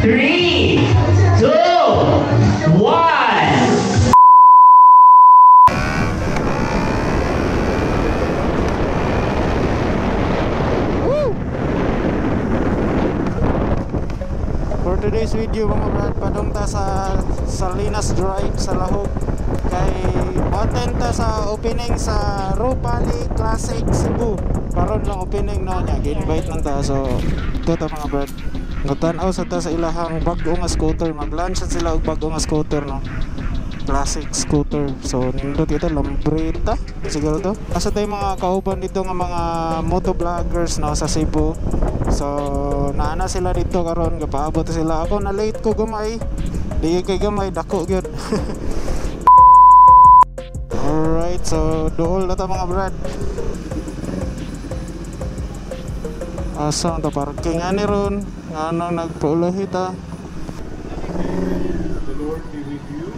3, 2, 1. For today's video mga brad, padung ta sa Salinas Drive sa Lahog kay attend ta sa opening sa Ropali Classic Cebu. Karon lang opening no nya, gi-invite lang ta. So ito ta mga brad, nagtan-aw sa ta sa ilahang bag-o nga scooter, mag-launch sila og bag-o nga scooter no, classic scooter. So nindot ito Lambretta siguro to. Asa tay mga kauban dito nga mga motovloggers no sa Cebu. So naana sila dito karon, gapaabot sila. Ako na late ko gamay, di kay gamay dako gyud. Alright, so dool na ta mga brad. Asa ta parking ani ron ngano nagpaulahi ta. The Lord be with you.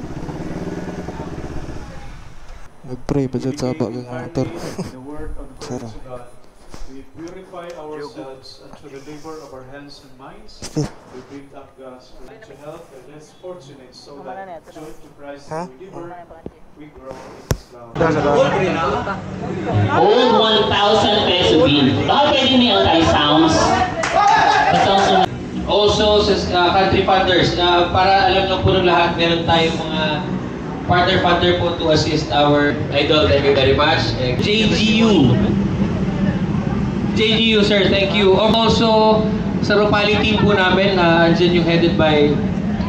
Nagpray pa jud sa bag ng motor. The word of the Lord God. We purify ourselves and to the labor of our hands and minds. We bring up God's word to help the less fortunate, so that joy to Christ the Redeemer, we grow in His love. Old 1,000 peso bill. Baka pwede may anti-sounds. Also sa country funders, para alam lang po ng lahat, meron tayong mga partner po to assist our idol. Thank you very much. JGU sir, thank you. Also sa Ropali team po namin, andyan yung headed by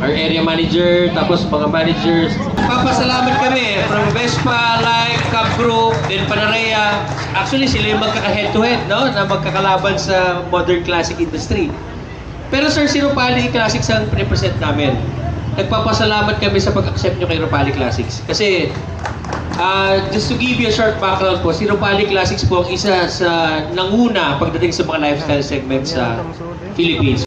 our area manager, tapos mga managers. Papasalamat kami from Vespa, Life, Cup Group, then Panarea. Actually sila yung magkaka-head to head, no? Na magkakalaban sa modern classic industry. Pero sir, si Ropali Classics ang represent namin. Nagpapasalamat kami sa pag-accept nyo kay Ropali Classics. Kasi, just to give you a short background po, si Ropali Classics po ang isa sa nanguna pagdating sa mga lifestyle segment sa Philippines.